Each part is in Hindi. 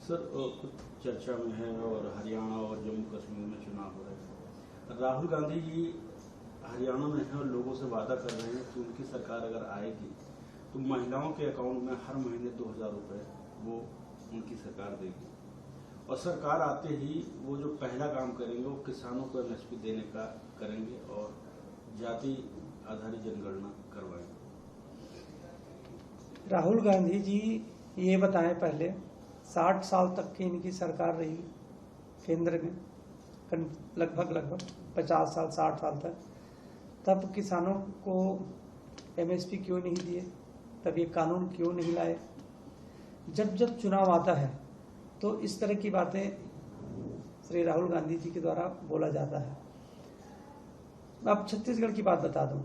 सर कुछ चर्चा में है और हरियाणा और जम्मू कश्मीर में चुनाव हो रहे हैं। राहुल गांधी जी हरियाणा में हैं और लोगों से वादा कर रहे हैं कि उनकी सरकार अगर आएगी तो महिलाओं के अकाउंट में हर महीने 2000 रुपये वो उनकी सरकार देगी। और सरकार आते ही वो जो पहला काम करेंगे वो किसानों को MSP देने का करेंगे और जाति आधारित जनगणना करवाएंगे। राहुल गांधी जी ये बताएं, पहले 60 साल तक की इनकी सरकार रही केंद्र में, लगभग 50 साल 60 साल तक, तब किसानों को MSP क्यों नहीं दिए, तब ये कानून क्यों नहीं लाए। जब जब चुनाव आता है तो इस तरह की बातें श्री राहुल गांधी जी के द्वारा बोला जाता है। अब छत्तीसगढ़ की बात बता दूं।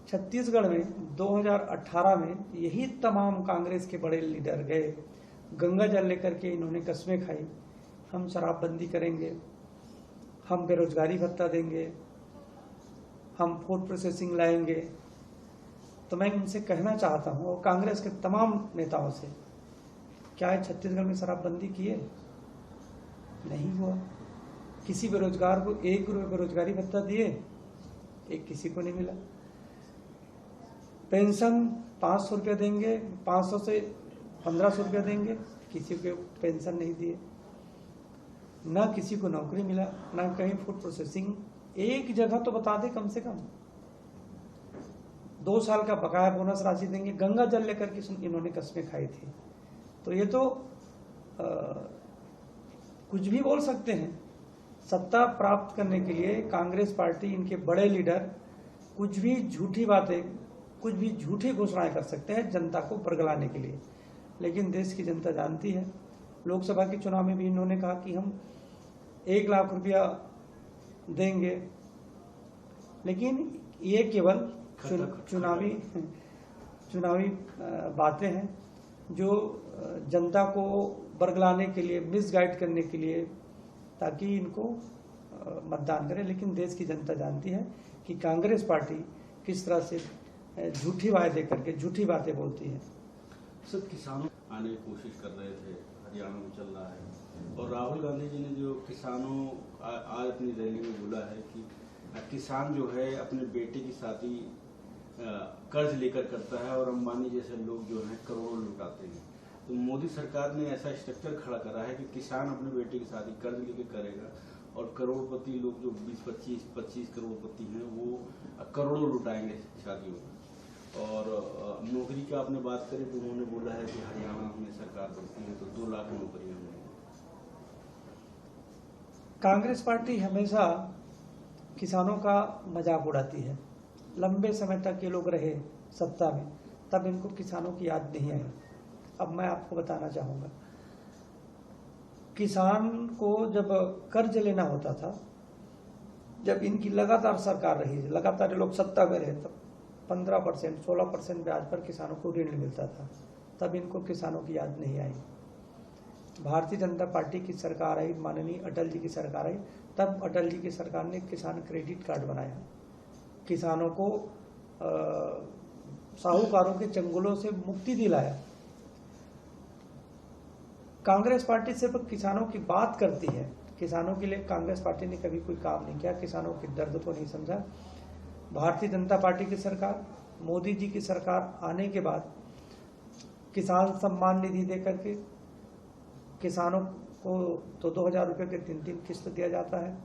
छत्तीसगढ़ में 2018 में यही तमाम कांग्रेस के बड़े लीडर गए, गंगा जल लेकर के इन्होंने कस्में खाई, हम शराबबंदी करेंगे, हम बेरोजगारी भत्ता देंगे, हम फूड प्रोसेसिंग लाएंगे। तो मैं इनसे कहना चाहता हूं, और कांग्रेस के तमाम नेताओं से, क्या है छत्तीसगढ़ में शराबबंदी किए? नहीं हुआ। किसी बेरोजगार को 1 रुपये बेरोजगारी भत्ता दिए? एक किसी को नहीं मिला। पेंशन 500 रुपये देंगे, 500 से 1500 रुपये देंगे, किसी को पेंशन नहीं दिए। ना किसी को नौकरी मिला, ना कहीं फूड प्रोसेसिंग। एक जगह तो बता दे कम से कम। 2 साल का बकाया बोनस राशि देंगे, गंगा जल लेकर के इन्होंने कस्में खाई थी। तो ये तो कुछ भी बोल सकते हैं। सत्ता प्राप्त करने के लिए कांग्रेस पार्टी, इनके बड़े लीडर कुछ भी झूठी बातें, कुछ भी झूठी घोषणाएं कर सकते हैं जनता को बरगलाने के लिए। लेकिन देश की जनता जानती है। लोकसभा के चुनाव में भी इन्होंने कहा कि हम 1 लाख रुपया देंगे, लेकिन ये केवल चुनावी बातें हैं जो जनता को बरगलाने के लिए, मिसगाइड करने के लिए, ताकि इनको मतदान करें। लेकिन देश की जनता जानती है कि कांग्रेस पार्टी किस तरह से झूठी वायदे करके झूठी बातें बोलती है। सर किसानों आने की कोशिश कर रहे थे, हरियाणा में चल रहा है, और राहुल गांधी जी ने जो किसानों आज अपनी रैली में बोला है कि किसान जो है अपने बेटे की शादी कर्ज लेकर करता है और अंबानी जैसे लोग जो हैं करोड़ों लुटाते हैं। तो मोदी सरकार ने ऐसा स्ट्रक्चर खड़ा करा है कि किसान अपने बेटे की शादी कर्ज लेकर करेगा और करोड़पति लोग जो 20-25 करोड़पति हैं वो करोड़ों लुटाएंगे शादियों में। और नौकरी की आपने बात करी तो उन्होंने बोला है कि हरियाणा में सरकार बनती है तो 2 लाख नौकरियां मिलेंगी। कांग्रेस पार्टी हमेशा किसानों का मजाक उड़ाती है। लंबे समय तक ये लोग रहे सत्ता में, तब इनको किसानों की याद नहीं आई। अब मैं आपको बताना चाहूँगा, किसान को जब कर्ज लेना होता था, जब इनकी लगातार सरकार रही, लगातार लोग सत्ता में रहे, तब 15% 16% ब्याज पर किसानों को ऋण मिलता था। तब इनको किसानों की याद नहीं आई। भारतीय जनता पार्टी की सरकार आई, माननीय अटल जी की सरकार आई, तब अटल जी की सरकार ने किसान क्रेडिट कार्ड बनाया, किसानों को साहूकारों के चंगुलों से मुक्ति दिलाया। कांग्रेस पार्टी सिर्फ किसानों की बात करती है, किसानों के लिए कांग्रेस पार्टी ने कभी कोई काम नहीं किया, किसानों के दर्द को नहीं समझा। भारतीय जनता पार्टी की सरकार, मोदी जी की सरकार आने के बाद किसान सम्मान निधि देकर के किसानों को तो 2000 रुपये के 3 किस्त दिया जाता है।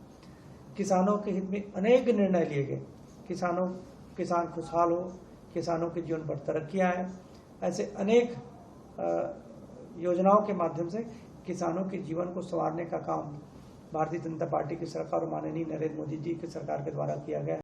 किसानों के हित में अनेक निर्णय लिए गए। किसान खुशहाल हो, किसानों के जीवन पर तरक्कियां आए, ऐसे अनेक योजनाओं के माध्यम से किसानों के जीवन को संवारने का काम भारतीय जनता पार्टी की सरकार और माननीय नरेंद्र मोदी जी की सरकार के द्वारा किया गया है।